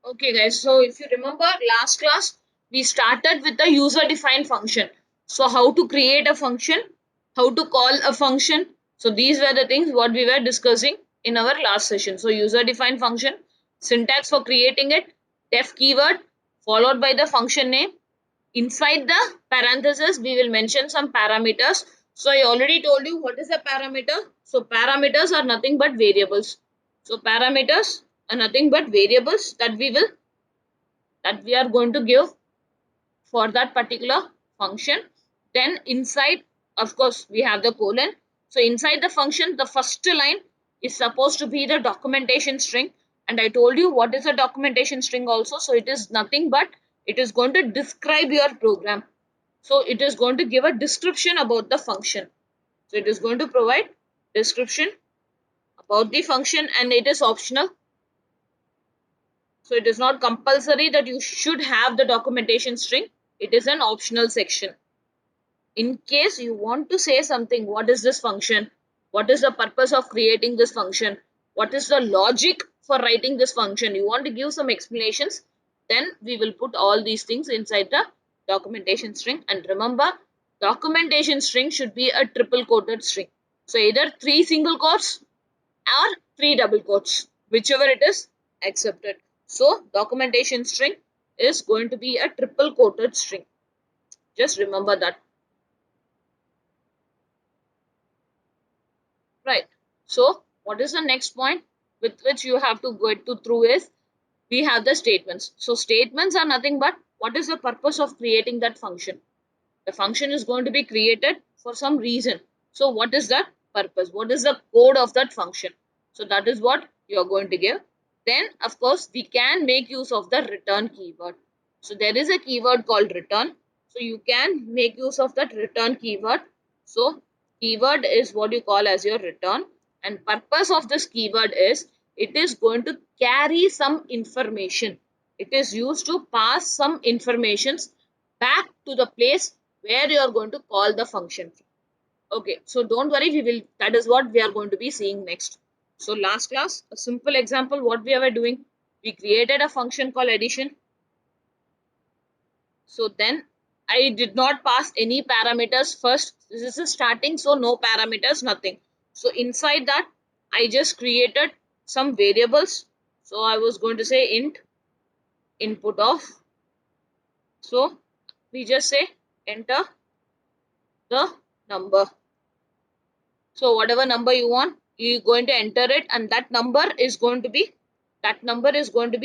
Okay guys, so if you remember last class, we started with the user defined function. So how to create a function, how to call a function. So these were the things what we were discussing in our last session. So user defined function, syntax for creating it, def keyword followed by the function name. Inside the parenthesis, we will mention some parameters. So I already told you what is a parameter. So parameters are nothing but variables. So parameters are nothing but variables that we are going to give for that particular function. Then inside, of course, we have the colon. So inside the function, the first line is supposed to be the documentation string. And I told you what is a documentation string also. So it is nothing but it is going to describe your program. So it is going to give a description about the function. So it is going to provide description about the function, and it is optional. So it is not compulsory that you should have the documentation string. It is an optional section. In case you want to say something, what is this function? What is the purpose of creating this function? What is the logic for writing this function? You want to give some explanations, then we will put all these things inside the documentation string. And remember, documentation string should be a triple quoted string. So either 3 single quotes or 3 double quotes, whichever it is accepted. So documentation string is going to be a triple quoted string. Just remember that. Right. So what is the next point with which you have to go to through is we have the statements. So statements are nothing but what is the purpose of creating that function? The function is going to be created for some reason. So what is that purpose? What is the code of that function? So that is what you are going to give. Then of course we can make use of the return keyword. So there is a keyword called return. So you can make use of that return keyword. So keyword is what you call as your return, and purpose of this keyword is it is going to carry some information. It is used to pass some informations back to the place where you are going to call the function. Okay, so don't worry, we will, that is what we are going to be seeing next. So last class, a simple example, what we were doing, we created a function called addition. So then I did not pass any parameters first. This is starting, so no parameters, nothing. So inside that, I just created some variables. So I was going to say int input of. So we just say enter the number. So whatever number you want, you're going to enter it, and that number is going to be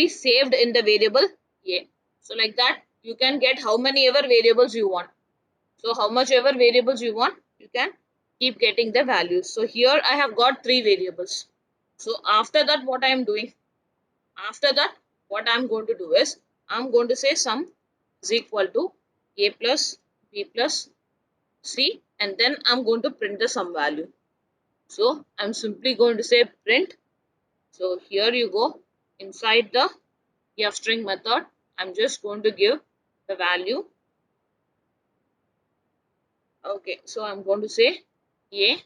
saved in the variable a. So like that, you can get how many ever variables you want. So how much ever variables you want, you can keep getting the values. So here I have got 3 variables. So after that, what I am doing? After that, what I am going to do is, I am going to say sum is equal to a plus b plus c, and then I am going to print the sum value. So I'm simply going to say print. So here you go. Inside the fstring method, I'm just going to give the value. Okay, so I'm going to say a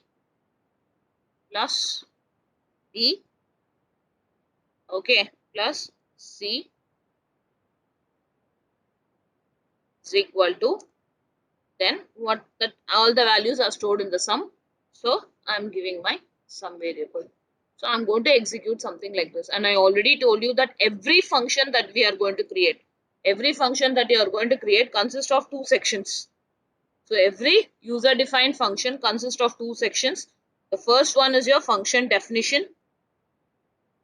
plus b, okay, plus c is equal to, then what, that all the values are stored in the sum. So I'm giving my sum variable. So I'm going to execute something like this. And I already told you that every function that we are going to create, every function that you are going to create consists of 2 sections. So every user defined function consists of 2 sections. The first one is your function definition.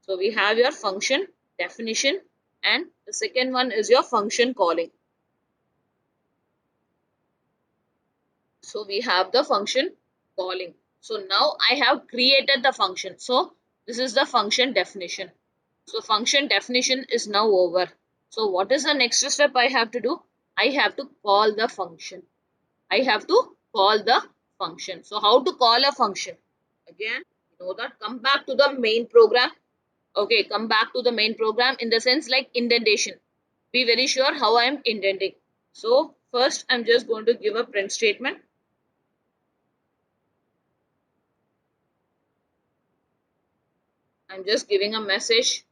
So we have your function definition, and the second one is your function calling. So we have the function calling. So now I have created the function. So this is the function definition. So function definition is now over. So what is the next step I have to do? I have to call the function. I have to call the function. So how to call a function? Again, you know that, come back to the main program. Okay, come back to the main program in the sense like indentation. Be very sure how I am indenting. So first I'm just going to give a print statement. I'm just giving a message.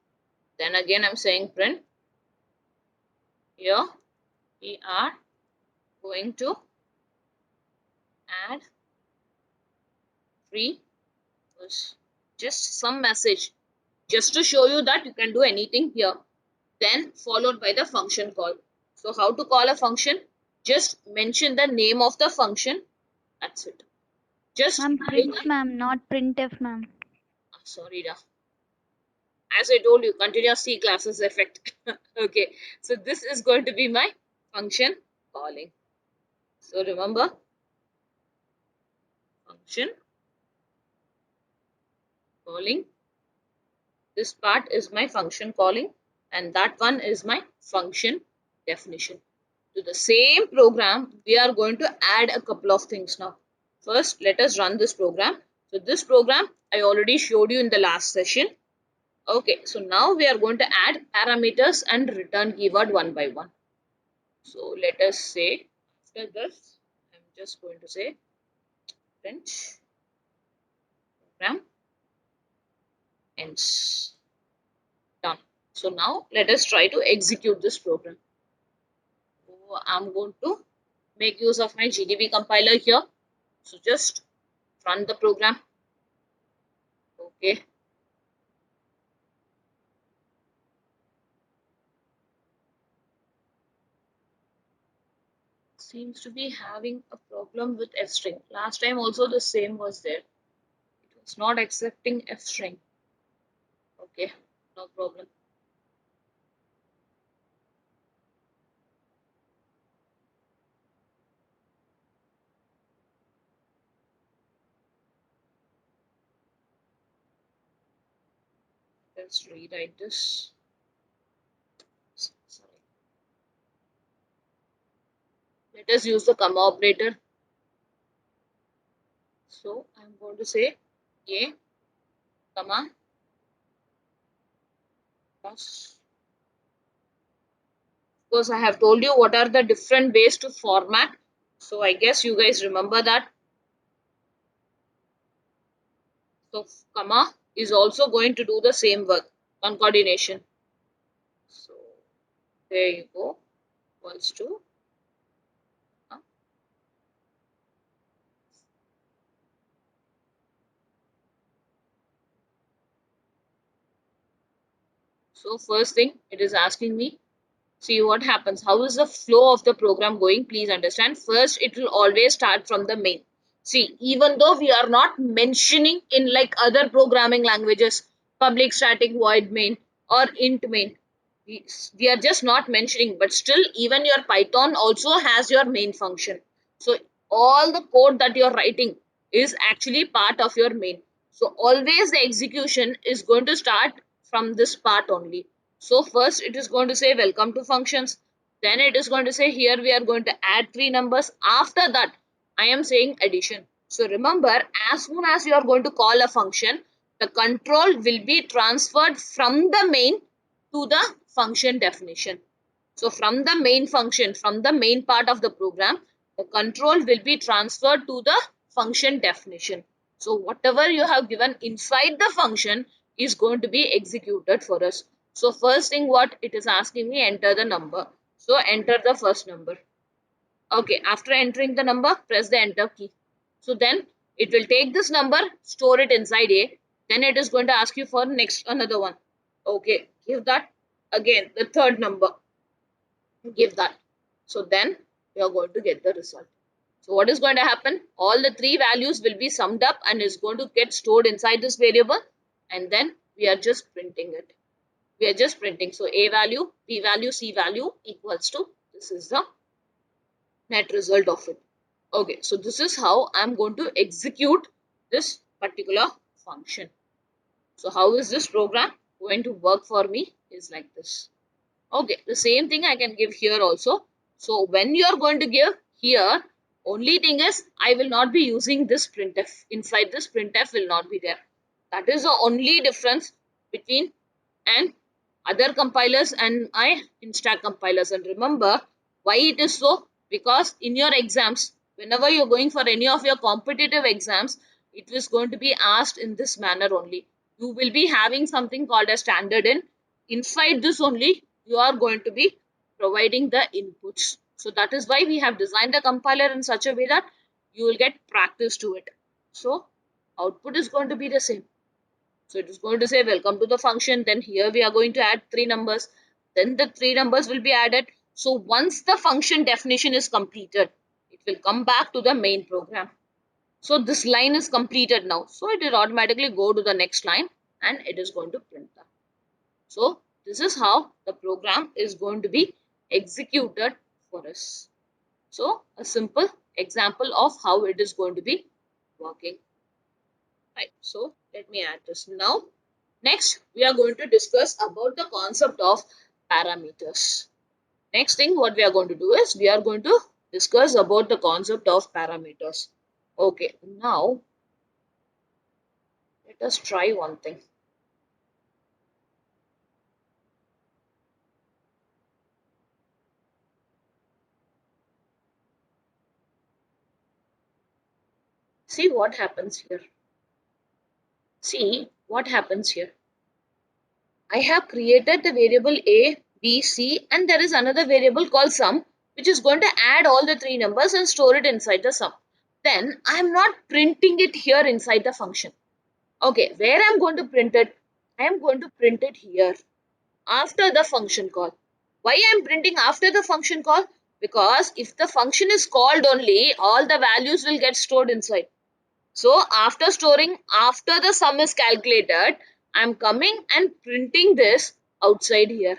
Then again I'm saying print. here we are going to add 3 was just some message just to show you that you can do anything here, then followed by the function call. So how to call a function? Just mention the name of the function. That's it. Just Ma'am, print, ma'am, not printf, ma'am. sorry, da. As I told you, continuous C classes effect. Okay, so this is going to be my function calling. So remember, function calling. This part is my function calling, and that one is my function definition. To the same program, we are going to add a couple of things now. First, let us run this program. So this program I already showed you in the last session. Okay, so now we are going to add parameters and return keyword one by one. So let us say after this, I'm just going to say print program ends. Done. So now let us try to execute this program. So I'm going to make use of my GDB compiler here. So just run the program. Okay. Seems to be having a problem with f string. Last time also the same was there. It was not accepting f string. Okay, no problem. Let's rewrite this. Sorry. Let us use the comma operator. So I'm going to say a comma plus, because I have told you what are the different ways to format. So I guess you guys remember that. So comma is also going to do the same work, concatenation. So there you go. Equals to so first thing it is asking me, see what happens. How is the flow of the program going? Please understand. First, it will always start from the main. See, even though we are not mentioning in like other programming languages, public static void main or int main, we are just not mentioning, but still even your Python also has your main function. So all the code that you're writing is actually part of your main. So always the execution is going to start from this part only. So first it is going to say welcome to functions. Then it is going to say here we are going to add 3 numbers. After that I am saying addition. So remember, as soon as you are going to call a function, the control will be transferred from the main to the function definition. So from the main function, from the main part of the program, the control will be transferred to the function definition. So whatever you have given inside the function is going to be executed for us. So first thing what it is asking me, enter the number. So enter the first number. Okay, after entering the number, press the enter key. So then it will take this number, store it inside A. Then it is going to ask you for next another one. Okay, give that again the third number. Give that. So then you are going to get the result. So what is going to happen? All the 3 values will be summed up and is going to get stored inside this variable, and then we are just printing it. We are just printing. So A value, B value, C value equals to, this is the net result of it. Okay, so this is how I'm going to execute this particular function. So how is this program going to work for me is like this. Okay, the same thing I can give here also. So when you are going to give here, only thing is I will not be using this printf. Inside this printf will not be there. That is the only difference between and other compilers and my Instack compilers. And remember why it is so, because in your exams, whenever you're going for any of your competitive exams, it is going to be asked in this manner only. You will be having something called a standard in. Inside this only you are going to be providing the inputs. So that is why we have designed the compiler in such a way that you will get practice to it. So output is going to be the same. So it is going to say welcome to the function. Then here we are going to add three numbers. Then the three numbers will be added. So once the function definition is completed, it will come back to the main program. So this line is completed now. So it will automatically go to the next line and it is going to print that. So this is how the program is going to be executed for us. So a simple example of how it is going to be working. Right. So let me add this now. Next, we are going to discuss about the concept of parameters. Next thing what we are going to do is we are going to discuss about the concept of parameters. Okay, now let us try one thing. See what happens here. See what happens here. I have created the variable a, b, c, and there is another variable called sum, which is going to add all the three numbers and store it inside the sum. Then I am not printing it here inside the function. Okay, where I am going to print it? I am going to print it here after the function call. Why I am printing after the function call? Because if the function is called only, all the values will get stored inside. So after storing, after the sum is calculated, I am coming and printing this outside here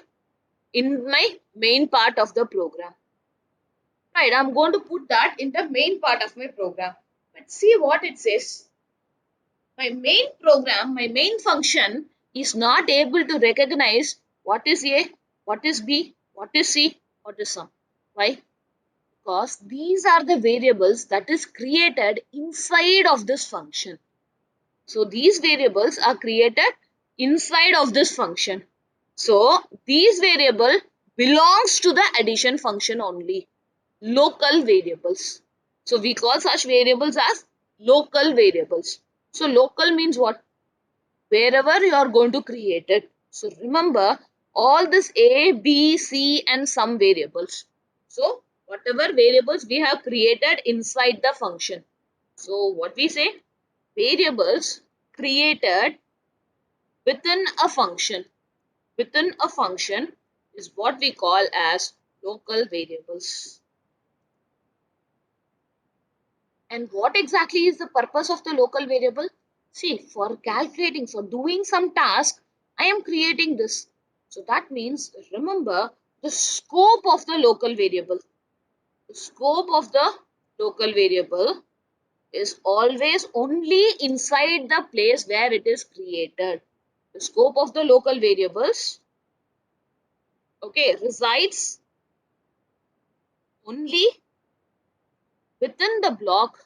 in my main part of the program. Right, I'm going to put that in the main part of my program. But see what it says. My main program, my main function is not able to recognize what is A, what is B, what is C, what is sum. Why? Because these are the variables that is created inside of this function. So these variables are created inside of this function. So these variable belongs to the addition function only. Local variables. So we call such variables as local variables. So local means what? Wherever you are going to create it. So remember all this A, B, C and some variables. So whatever variables we have created inside the function. So what we say? Variables created within a function. Within a function is what we call as local variables. And what exactly is the purpose of the local variable? See, for calculating, for doing some task, I am creating this. So that means, remember the scope of the local variable. The scope of the local variable is always only inside the place where it is created. The scope of the local variables, okay, resides only within the block.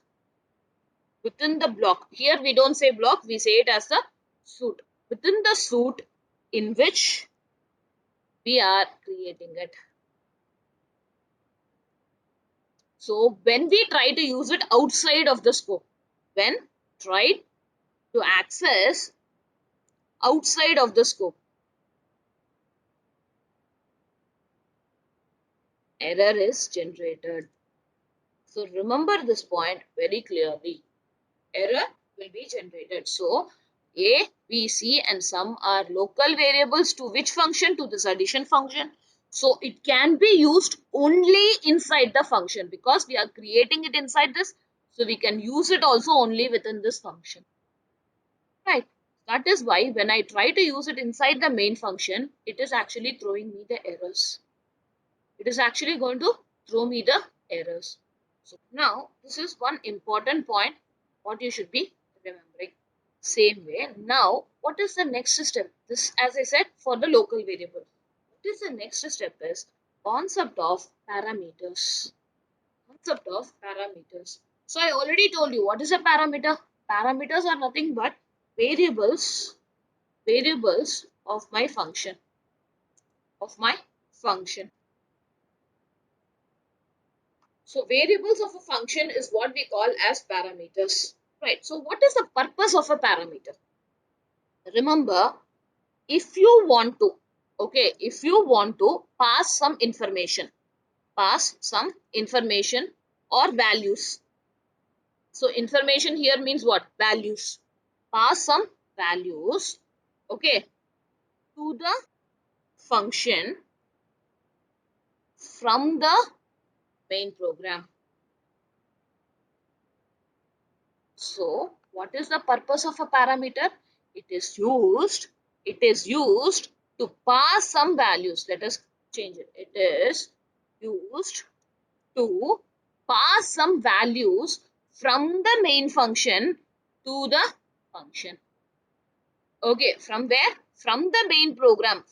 Within the block. Here we don't say block, we say it as the suit. Within the suit in which we are creating it. So when we try to use it outside of the scope, when try to access outside of the scope, error is generated. So remember this point very clearly. Error will be generated. So A, B, C and some are local variables to which function? To this addition function. So it can be used only inside the function because we are creating it inside this. So we can use it also only within this function. Right. That is why when I try to use it inside the main function, it is actually throwing me the errors. It is actually going to throw me the errors. So now this is one important point what you should be remembering. Same way, now what is the next step? This, as I said, for the local variable. What is the next step is concept of parameters. Concept of parameters. So I already told you what is a parameter. Parameters are nothing but variables of my function. Of my function. So variables of a function is what we call as parameters. Right. So what is the purpose of a parameter? Remember, if you want to, Okay, if you want to pass some information or values. So information here means what? Values. Pass some values, okay, to the function from the main program. So what is the purpose of a parameter? It is used to pass some values. Let us change it. It is used to pass some values from the main function to the function. Okay, from where? From the main program.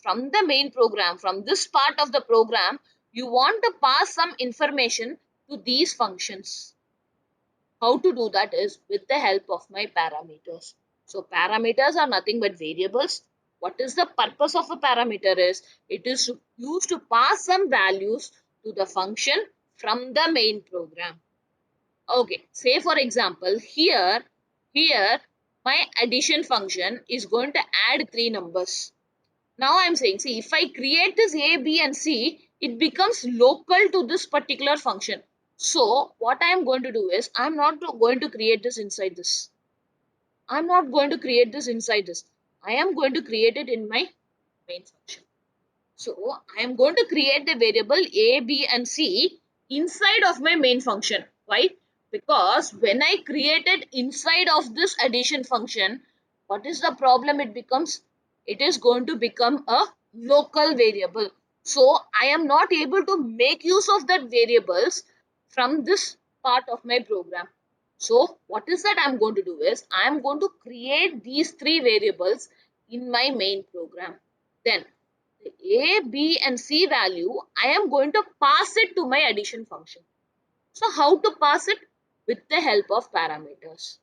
From this part of the program, you want to pass some information to these functions. How to do that is with the help of my parameters. So parameters are nothing but variables. What is the purpose of a parameter is it is used to pass some values to the function from the main program. Okay, say for example, here my addition function is going to add three numbers. Now I'm saying, see, if I create this A, B and C, it becomes local to this particular function. So what I am going to do is, I'm not going to create this inside this. I'm not going to create this inside this. I am going to create it in my main function. So I am going to create the variable A, B and C inside of my main function. Why? Because when I created inside of this addition function, what is the problem it becomes? It is going to become a local variable. So I am not able to make use of that variables from this part of my program. So what is that I'm going to do is I'm going to create these three variables in my main program. Then the A, B and C value, I am going to pass it to my addition function. So how to pass it? With the help of parameters.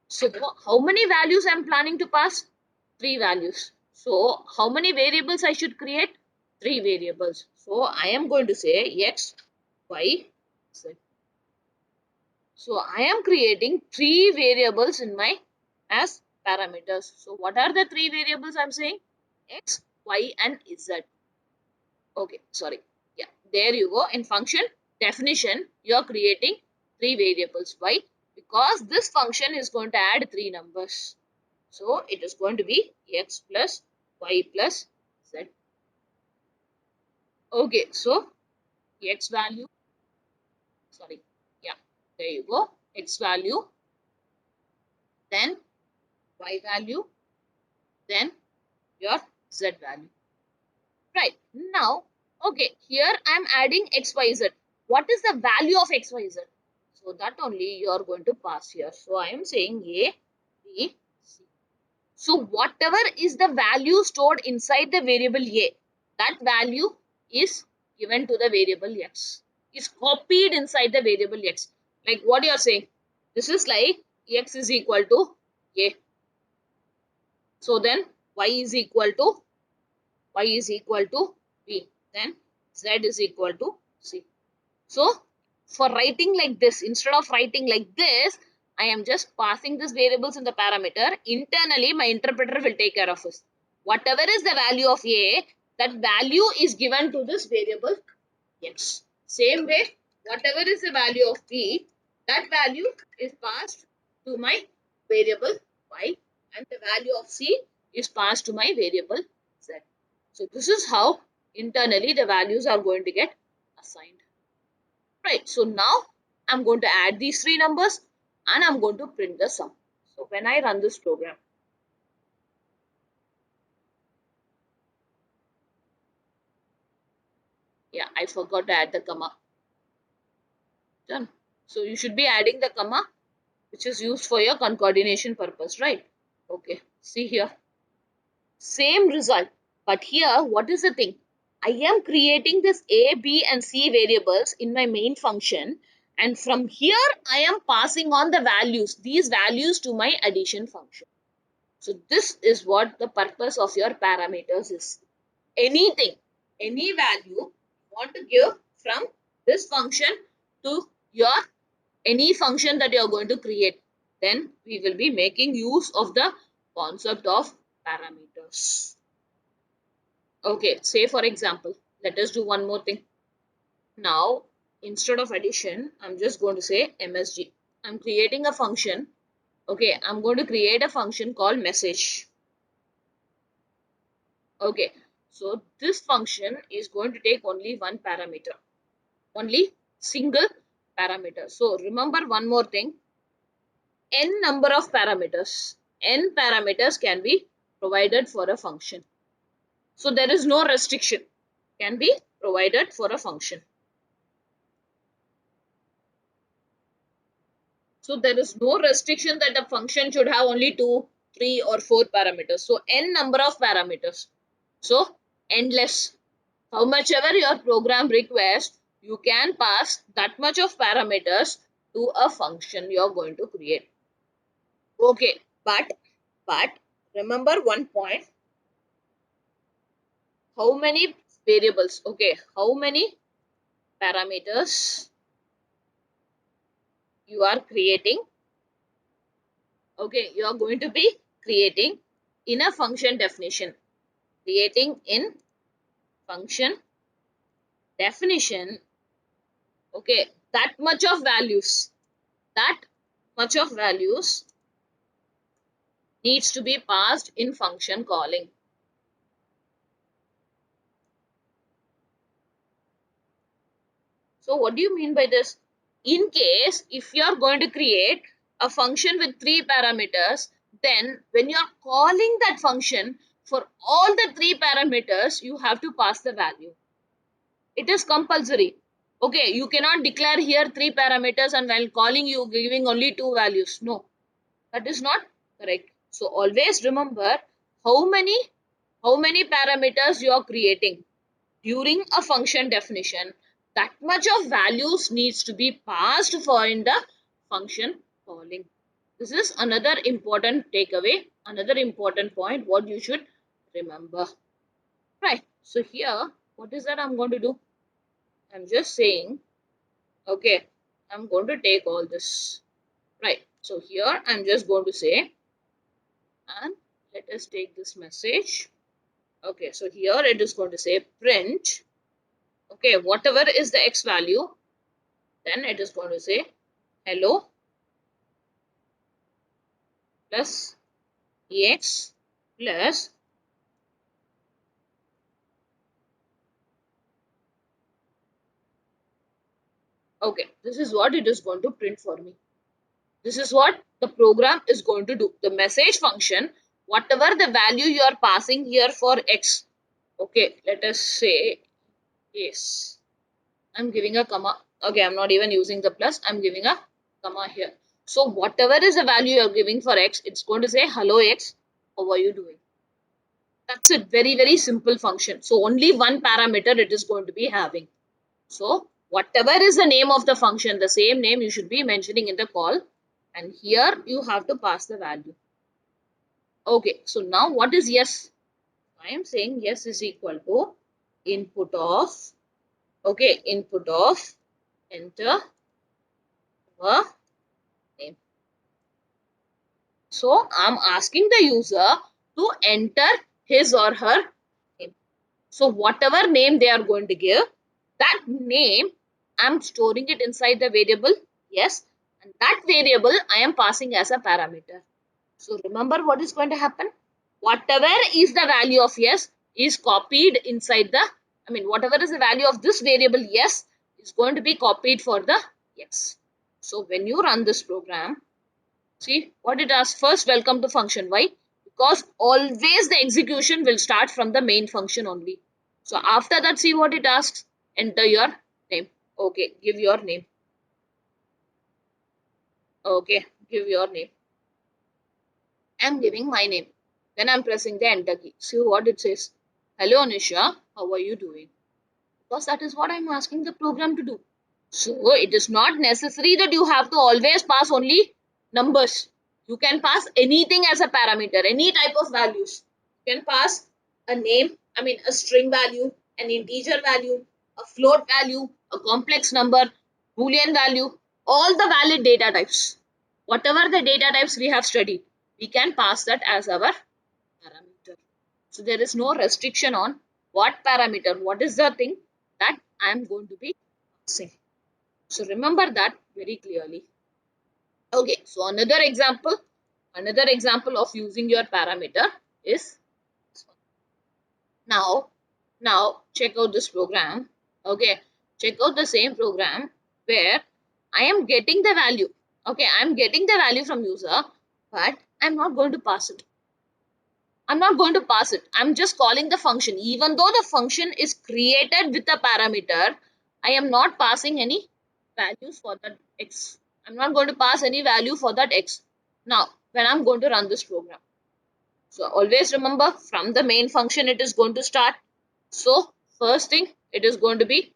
So how many values I am planning to pass? Three values. So how many variables I should create? Three variables. So I am going to say x, y, z. So I am creating three variables in my as parameters. So what are the three variables I am saying? X, y and z. Okay, sorry. Yeah, there you go. In function definition, you are creating three variables. Why? Because this function is going to add three numbers. So it is going to be x plus y plus z. Okay, so x value, sorry. Yeah, there you go. X value, then y value, then your z value. Right. Now, okay, here I am adding xyz. What is the value of xyz? So that only you are going to pass here. So I am saying A, B, C. So whatever is the value stored inside the variable A, that value is given to the variable x. Is copied inside the variable x. Like what you are saying. This is like x is equal to A. So then y is equal to B. Then Z is equal to C. So for writing like this, instead of writing like this, I am just passing these variables in the parameter. Internally, my interpreter will take care of this. Whatever is the value of A, that value is given to this variable X. Same way, whatever is the value of B, that value is passed to my variable Y, and the value of C is passed to my variable Z. So this is how internally the values are going to get assigned. Right. So now I'm going to add these three numbers and I'm going to print the sum. So when I run this program, yeah, I forgot to add the comma. Done. So you should be adding the comma which is used for your concatenation purpose, right? Okay. See here. Same result. But here, what is the thing? I am creating this A, B and C variables in my main function. And from here, I am passing on the values, these values to my addition function. So this is what the purpose of your parameters is. Anything, any value you want to give from this function to your any function that you are going to create, then we will be making use of the concept of parameters. Okay, say for example, let us do one more thing. Now, instead of addition, I'm just going to say MSG. I'm creating a function. Okay, I'm going to create a function called message. Okay, so this function is going to take only one parameter, only single parameter. So remember one more thing, n number of parameters. N parameters can be provided for a function. So there is no restriction, can be provided for a function. So there is no restriction that a function should have only 2, 3 or 4 parameters. So n number of parameters. So endless. How much ever your program requires, you can pass that much of parameters to a function you are going to create. Okay, but remember one point. How many variables? Okay, how many parameters you are creating? Okay, you are going to be creating in a function definition. Creating in function definition. Okay, that much of values. That much of values needs to be passed in function calling. So what do you mean by this? In case if you are going to create a function with 3 parameters, then when you are calling that function for all the 3 parameters, you have to pass the value. It is compulsory. Okay, you cannot declare here 3 parameters and while calling you giving only 2 values. No, that is not correct. So always remember how many how many parameters you are creating during a function definition. That much of values needs to be passed for in the function calling. This is another important takeaway, another important point what you should remember. Right. So here, what is that I'm going to do? I'm just saying, okay, I'm going to take all this. Right. So here I'm just going to say, and let us take this message. Okay, so here it is going to say print. Okay, whatever is the x value, then it is going to say hello plus ex plus, okay, this is what it is going to print for me. This is what the program is going to do. The message function, whatever the value you are passing here for x. Okay, let us say yes. I'm giving a comma. Okay, I'm not even using the plus. I'm giving a comma here. So whatever is the value you're giving for x, it's going to say hello x. How are you doing? That's it. Very, very simple function. So only one parameter it is going to be having. So whatever is the name of the function, the same name you should be mentioning in the call. And here you have to pass the value. Okay. So now what is yes? I am saying yes is equal to input of, okay, input of enter a name. So I'm asking the user to enter his or her name. So whatever name they are going to give, that name I'm storing it inside the variable yes, and that variable I am passing as a parameter. So remember what is going to happen? Whatever is the value of yes is copied inside the, I mean whatever is the value of this variable yes is going to be copied for the yes. So when you run this program, see what it asks first, welcome to function. Why? Because always the execution will start from the main function only. So after that, see what it asks, enter your name. Okay, give your name. Okay, give your name. I'm giving my name. Then I'm pressing the enter key. See what it says. Hello Anisha, how are you doing? Because that is what I'm asking the program to do. So it is not necessary that you have to always pass only numbers. You can pass anything as a parameter, any type of values. You can pass a name, I mean a string value, an integer value, a float value, a complex number, boolean value, all the valid data types. Whatever the data types we have studied, we can pass that as our parameter. So there is no restriction on what parameter, what is the thing that I am going to be passing. So remember that very clearly. Okay, so another example of using your parameter is now. Now check out this program. Okay, check out the same program where I am getting the value. Okay, I am getting the value from user, but I'm not going to pass it. I'm not going to pass it. I'm just calling the function. Even though the function is created with a parameter, I am not passing any values for that x. I'm not going to pass any value for that x. Now, when I'm going to run this program. So always remember, from the main function it is going to start. So first thing, it is going to be,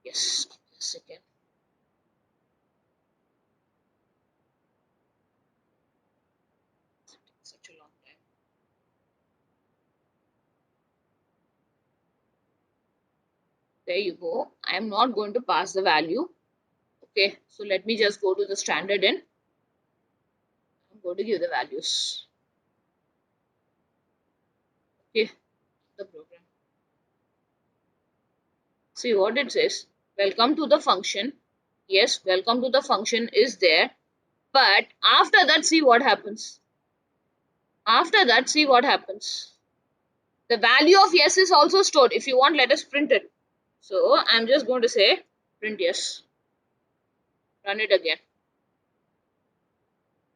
yes, give me a second. Such a long time. There you go. I am not going to pass the value. Okay, so let me just go to the standard in. I'm going to give the values. Okay, the program. See what it says. Welcome to the function. Yes, welcome to the function is there. But after that, see what happens. After that, see what happens. The value of yes is also stored. If you want, let us print it. So I'm just going to say print yes. Run it again.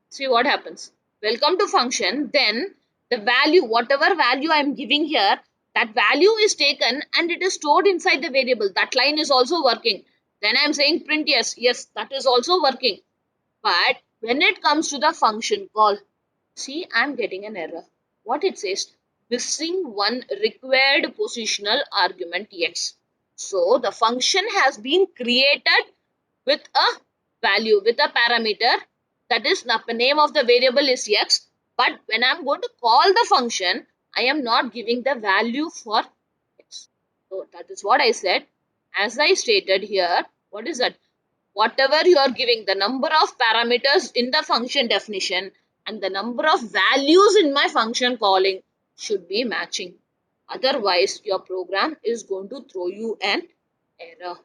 See what happens. Welcome to function. Then the value, whatever value I'm giving here, that value is taken and it is stored inside the variable. That line is also working. Then I'm saying print yes. Yes, that is also working. But when it comes to the function call, see, I'm getting an error. What it says, missing one required positional argument x. So the function has been created with a value, with a parameter, that is the name of the variable is x. But when I'm going to call the function, I am not giving the value for x. So that is what I said. As I stated here, what is that? Whatever you are giving, the number of parameters in the function definition and the number of values in my function calling should be matching. Otherwise, your program is going to throw you an error.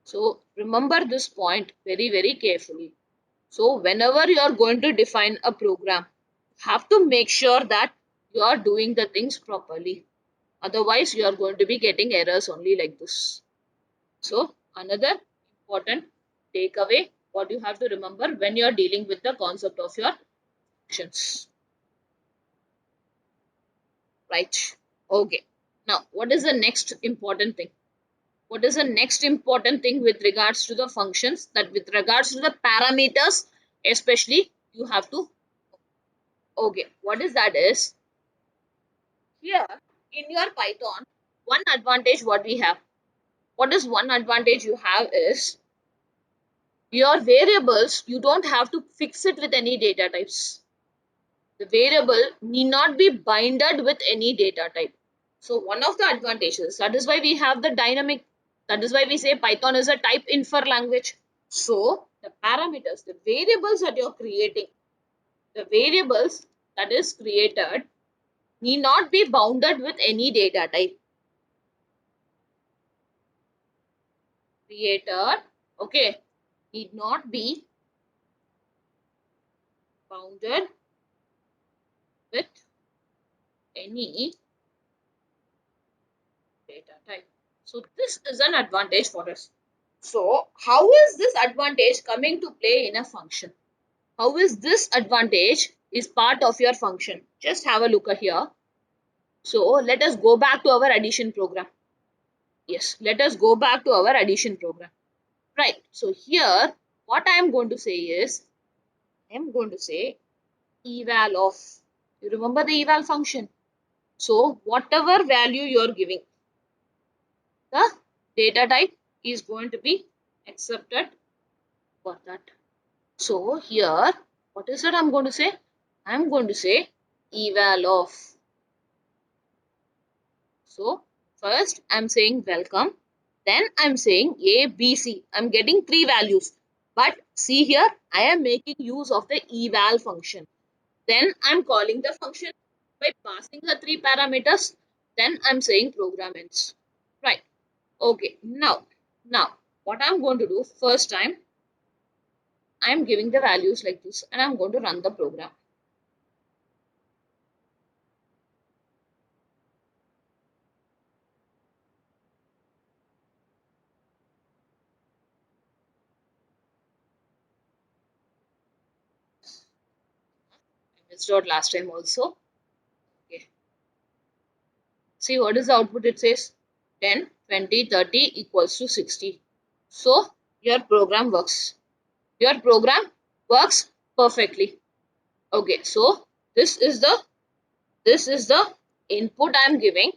So remember this point very, very carefully. So whenever you are going to define a program, you have to make sure that you are doing the things properly. Otherwise, you are going to be getting errors only like this. So another important takeaway, what you have to remember when you are dealing with the concept of your functions, right? Okay. Now, what is the next important thing? What is the next important thing with regards to the functions? That with regards to the parameters, especially you have to, okay, what is that is, here in your Python, one advantage what we have, what is one advantage you have is, your variables, you don't have to fix it with any data types. The variable need not be binded with any data type. So one of the advantages, that is why we have the dynamic, that is why we say Python is a type infer language. So the parameters, the variables that you're creating, the variables that is created need not be bounded with any data type. Created, okay, need not be bounded with any data type. So this is an advantage for us. So how is this advantage coming to play in a function? How is this advantage is part of your function? Just have a look here. So let us go back to our addition program. Yes, let us go back to our addition program. Right. So here, what I am going to say is, I am going to say eval of. You remember the eval function? So whatever value you are giving, the data type is going to be accepted for that. So here, what is it I'm going to say? I'm going to say eval of. So first I'm saying welcome. Then I'm saying A, B, C. I'm getting three values. But see here, I am making use of the eval function. Then I'm calling the function by passing the 3 parameters. Then I'm saying program ends. Right. Okay. Now, what I'm going to do first time, I'm giving the values like this and I'm going to run the program. I missed out last time also. Okay. See what is the output? It says 10, 20, 30 equals to 60. So your program works. Your program works perfectly. Okay, so this is the input I'm giving.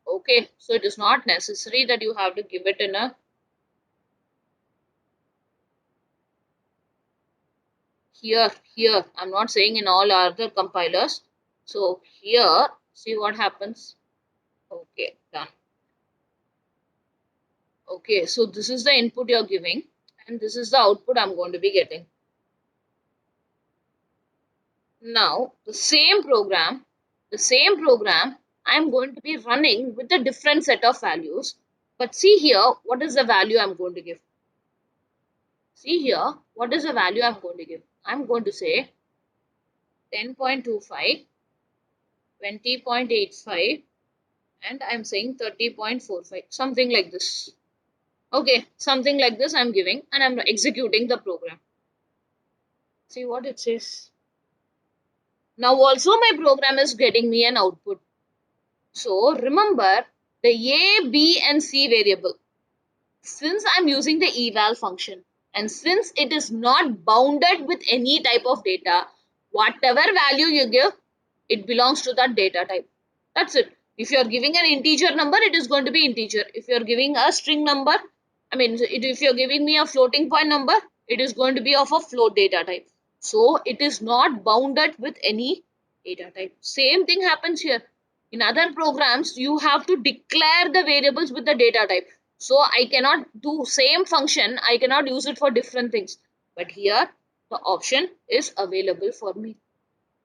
Okay, so it is not necessary that you have to give it in a here. I'm not saying in all other compilers. So here, see what happens. Okay, done. Okay, so this is the input you're giving, and this is the output I'm going to be getting. Now, the same program, I'm going to be running with a different set of values. But see here, what is the value I'm going to give? See here, what is the value I'm going to give? I'm going to say 10.25, 20.85, and I'm saying 30.45, something like this. Okay, something like this I'm giving, and I'm executing the program. See what it says. Now also my program is getting me an output. So remember the A, B and C variable. Since I'm using the eval function and since it is not bounded with any type of data, whatever value you give, it belongs to that data type. That's it. If you're giving an integer number, it is going to be integer. If you're giving a string number, if you're giving me a floating point number, it is going to be of a float data type. So it is not bounded with any data type. Same thing happens here. In other programs, you have to declare the variables with the data type. So I cannot do same function. I cannot use it for different things. But here, the option is available for me.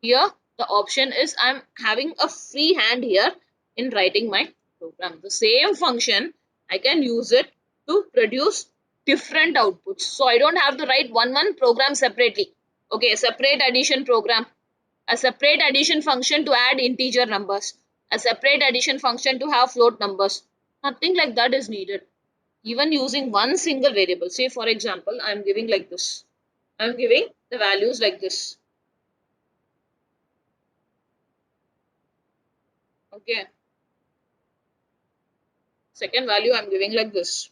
Here, the option is I'm having a free hand here in writing my program. The same function, I can use it to produce different outputs. So I don't have to write one program separately. Okay, a separate addition program, a separate addition function to add integer numbers, a separate addition function to have float numbers. Nothing like that is needed. Even using one single variable. Say for example, I'm giving like this. I'm giving the values like this. Okay. Second value I'm giving like this.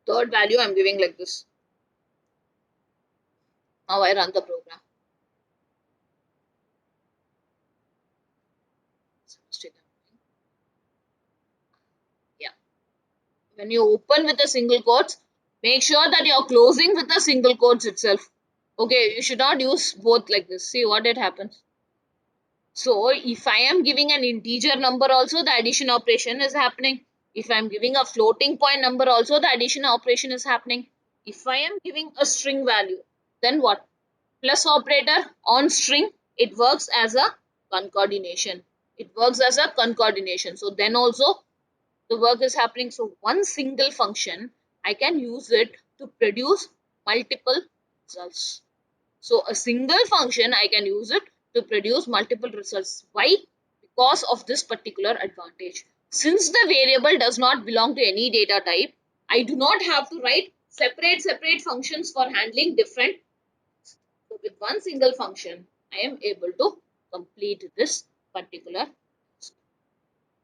Third value I'm giving like this. Now I run the program. Yeah. When you open with a single quotes, make sure that you're closing with a single quotes itself. Okay, you should not use both like this. See what it happens. So if I am giving an integer number also, the addition operation is happening. If I am giving a floating point number also, the addition operation is happening. If I am giving a string value, then what? Plus operator on string, it works as a concatenation. It works as a concatenation. So then also the work is happening. So one single function, I can use it to produce multiple results. So a single function, I can use it to produce multiple results. Why? Because of this particular advantage. Since the variable does not belong to any data type, I do not have to write separate functions for handling different. So with one single function, I am able to complete this particular.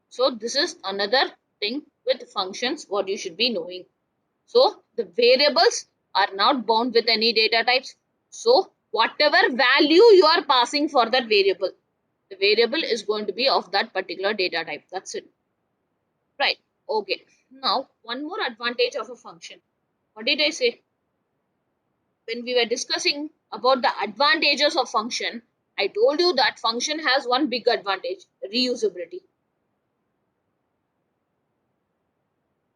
So this is another thing with functions what you should be knowing. So the variables are not bound with any data types. So whatever value you are passing for that variable, the variable is going to be of that particular data type. That's it. Right. Okay. Now one more advantage of a function. What did I say? When we were discussing about the advantages of function, I told you that function has one big advantage, reusability.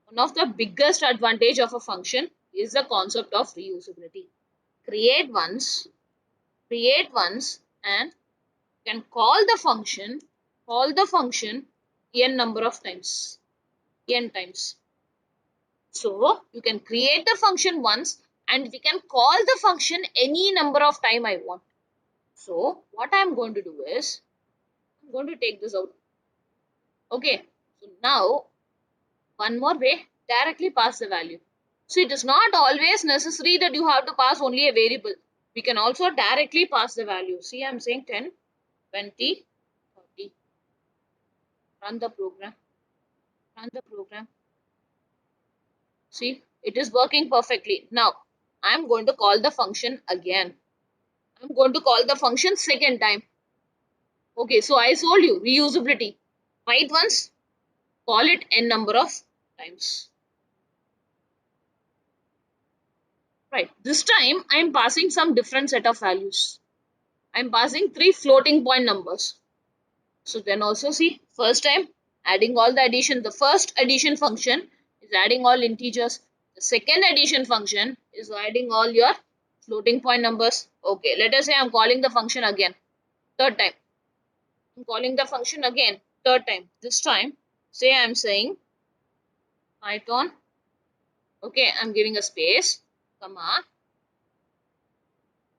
One of the biggest advantage of a function is the concept of reusability. Create once, and can call the function n number of times, n times. So you can create the function once and we can call the function any number of time I want. So what I'm going to do is, I'm going to take this out. Okay, so now one more way, directly pass the value. So it is not always necessary that you have to pass only a variable. We can also directly pass the value. See, I'm saying 10, 20, 30. Run the program. Run the program. See, it is working perfectly. Now, I'm going to call the function again. I'm going to call the function second time. Okay, so I told you reusability. Write once, call it n number of times. Right. This time I am passing some different set of values. I am passing three floating point numbers. So then also see, first time adding all the addition. The first addition function is adding all integers. The second addition function is adding all your floating point numbers. Okay, let us say I'm calling the function again. Third time. I'm calling the function again. Third time. This time, say I'm saying Python. Okay, I'm giving a space, comma,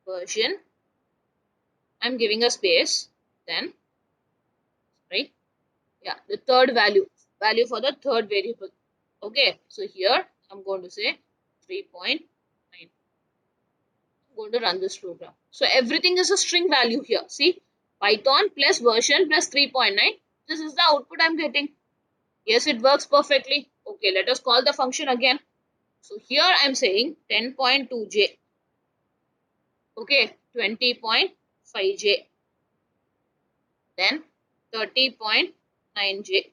version. I'm giving a space. Then, right? Yeah, the third value for the third variable. Okay, so here I'm going to say 3.9. I'm going to run this program. So everything is a string value here. See, Python plus version plus 3.9. This is the output I'm getting. Yes, it works perfectly. Okay, let us call the function again. So here I'm saying 10.2j. Okay, 20.5j. Then 30.9j.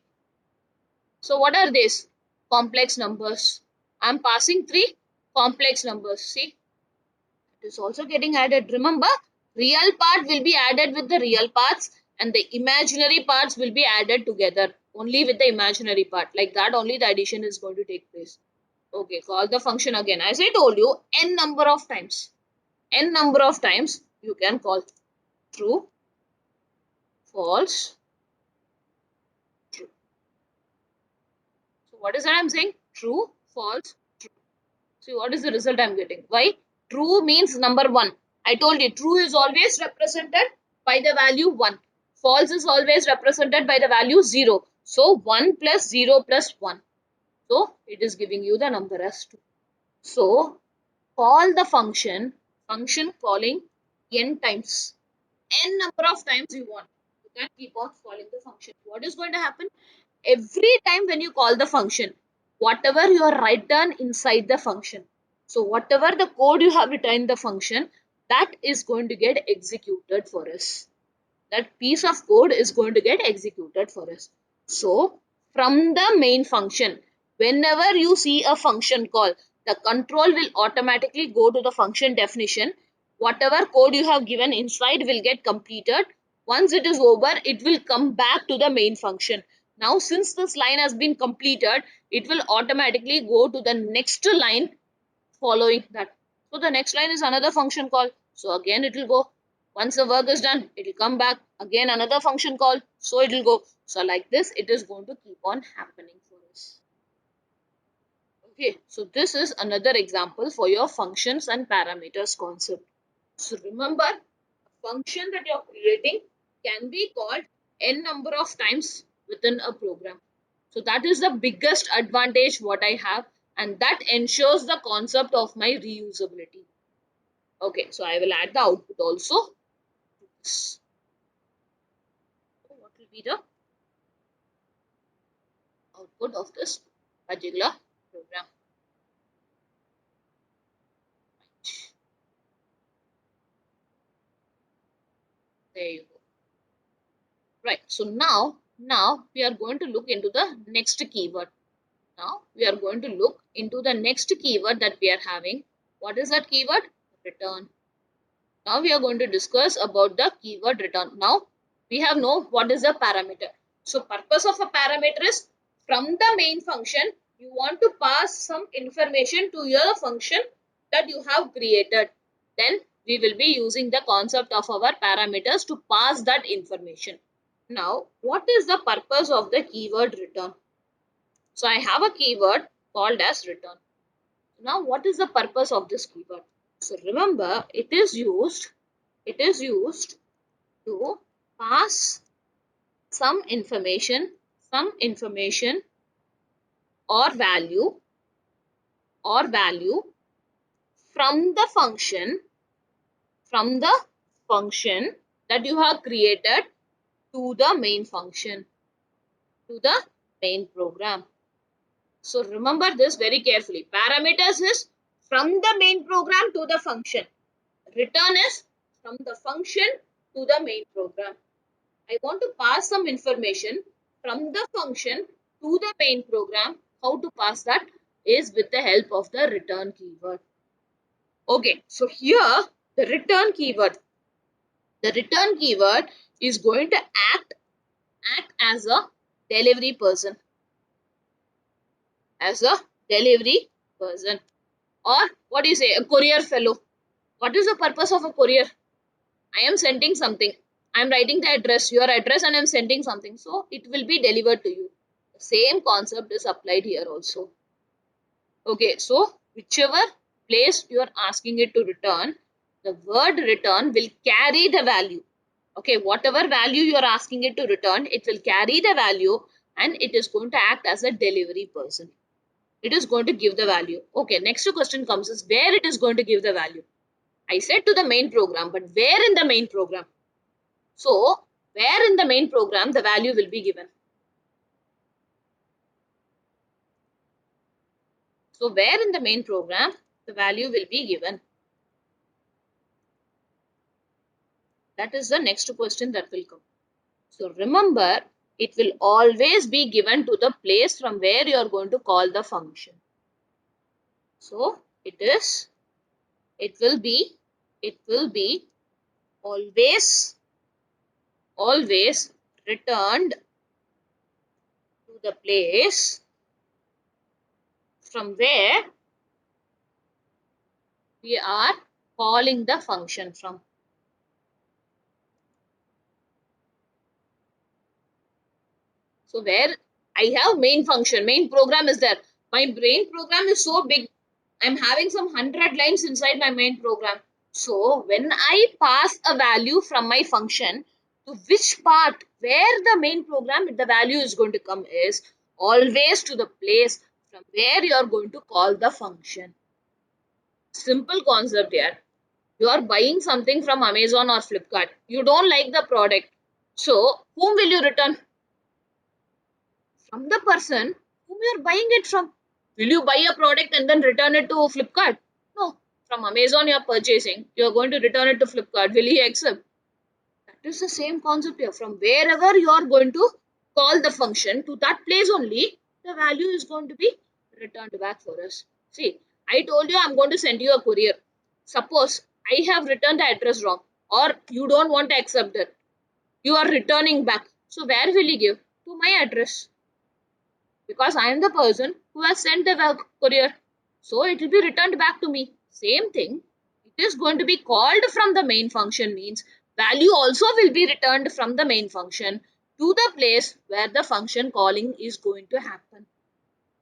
So what are these? Complex numbers. I'm passing three complex numbers. See, it is also getting added. Remember, real part will be added with the real parts and the imaginary parts will be added together. Only with the imaginary part. Like that only the addition is going to take place. Okay, call the function again. As I told you, n number of times. N number of times you can call true, false, true. So what is that I'm saying? True, false, true. See what is the result I'm getting? Why? True means number 1. I told you true is always represented by the value 1. False is always represented by the value 0. So 1 plus 0 plus 1. So it is giving you the number as 2. So call the function calling n times. N number of times you want. You can keep on calling the function. What is going to happen? Every time when you call the function, whatever you are written inside the function, so whatever the code you have written in the function, that is going to get executed for us. That piece of code is going to get executed for us. So from the main function, whenever you see a function call, the control will automatically go to the function definition. Whatever code you have given inside will get completed. Once it is over, it will come back to the main function. Now since this line has been completed, it will automatically go to the next line following that. So the next line is another function call. So again it will go. Once the work is done, it will come back. Again another function call. So it will go. So like this, it is going to keep on happening for us. Okay, so this is another example for your functions and parameters concept. So remember, a function that you're creating can be called n number of times within a program. So that is the biggest advantage what I have, and that ensures the concept of my reusability. Okay, so I will add the output also. So what will be the output of this particular program? There you go. Right. So now we are going to look into the next keyword. Now we are going to look into the next keyword that we are having. What is that keyword? Return. Now we are going to discuss about the keyword return. Now we have know what is a parameter. So purpose of a parameter is from the main function You want to pass some information to your function that you have created. Then we will be using the concept of our parameters to pass that information. Now, what is the purpose of the keyword return? So I have a keyword called as return. Now, what is the purpose of this keyword? So remember, it is used to pass some information or value from the function that you have created to the main function, to the main program. So remember this very carefully. Parameters is from the main program to the function. Return is from the function to the main program. I want to pass some information from the function to the main program. How to pass that is with the help of the return keyword. Okay, so here the return keyword. The return keyword is going to act as a delivery person, as a delivery person, or what do you say, a courier fellow. What is the purpose of a courier? I am sending something. I am writing the address, your address, and I am sending something. So it will be delivered to you. The same concept is applied here also. Okay, so whichever place you are asking it to return, the word return will carry the value. Okay, whatever value you are asking it to return, it will carry the value and it is going to act as a delivery person. It is going to give the value. Okay, next question comes is where it is going to give the value. I said to the main program, but where in the main program? So, where in the main program the value will be given? So, where in the main program the value will be given? That is the next question that will come. So, remember, it will always be given to the place from where you are going to call the function. So, it will be, it will be always returned to the place from where we are calling the function from. So where I have main function, main program is there. My main program is so big. I'm having some 100 lines inside my main program. So when I pass a value from my function to which part where the main program, the value is going to come is always to the place from where you are going to call the function. Simple concept here. You are buying something from Amazon or Flipkart. You don't like the product. So whom will you return? From the person whom you are buying it from. Will you buy a product and then return it to Flipkart? No. From Amazon you are purchasing. You are going to return it to Flipkart. Will he accept? That is the same concept here. From wherever you are going to call the function to that place only, the value is going to be returned back for us. See, I told you I'm going to send you a courier. Suppose I have returned the address wrong or you don't want to accept it. You are returning back. So where will you give? To my address, because I am the person who has sent the courier. So it will be returned back to me. Same thing. It is going to be called from the main function means value also will be returned from the main function to the place where the function calling is going to happen.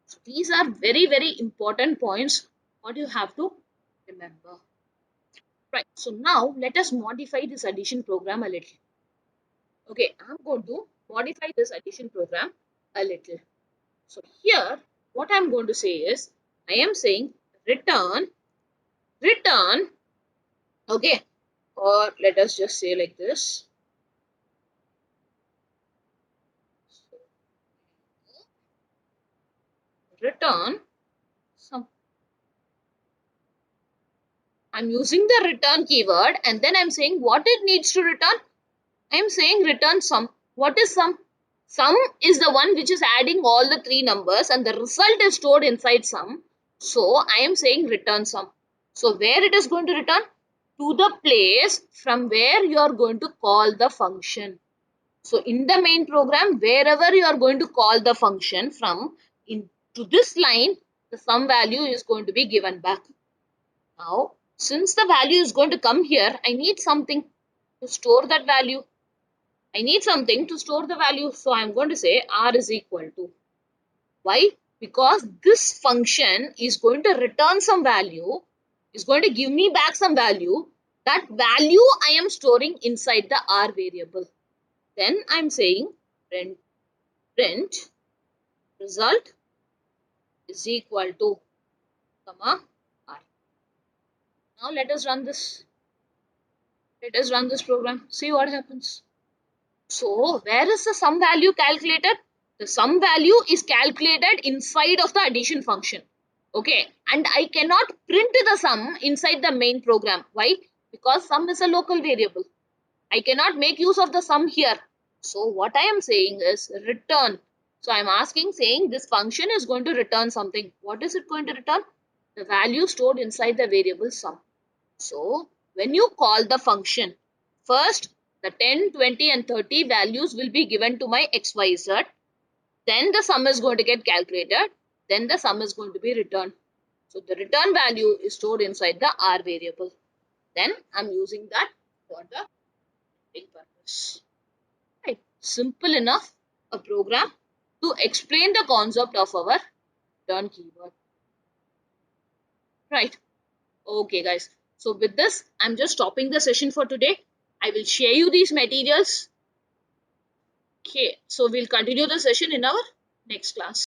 So these are very, very important points what you have to remember. Right. So now let us modify this addition program a little. Okay, I'm going to modify this addition program a little. So here, what I'm going to say is, I am saying return, okay, or let us just say like this, return some. I'm using the return keyword and then I'm saying what it needs to return. I'm saying return sum. What is sum? Sum is the one which is adding all the three numbers and the result is stored inside sum. So I am saying return sum. So where it is going to return? To the place from where you are going to call the function. So in the main program, wherever you are going to call the function from, in to this line, the sum value is going to be given back. Now, since the value is going to come here, I need something to store that value. I need something to store the value. So I'm going to say R is equal to. Why? Because this function is going to return some value, is going to give me back some value. That value I am storing inside the R variable. Then I'm saying print result is equal to comma R. Now let us run this. Let us run this program. See what happens. So where is the sum value calculated? The sum value is calculated inside of the addition function. Okay, and I cannot print the sum inside the main program. Why? Because sum is a local variable. I cannot make use of the sum here. So what I am saying is return. So I am asking, saying this function is going to return something. What is it going to return? The value stored inside the variable sum. So when you call the function, first the 10, 20 and 30 values will be given to my xyz. Then the sum is going to get calculated. Then the sum is going to be returned. So the return value is stored inside the R variable. Then I'm using that for the printing purpose. Right. Simple enough a program to explain the concept of our return keyword. Right. Okay, guys. So with this, I'm just stopping the session for today. I will share you these materials. Okay. So we'll continue the session in our next class.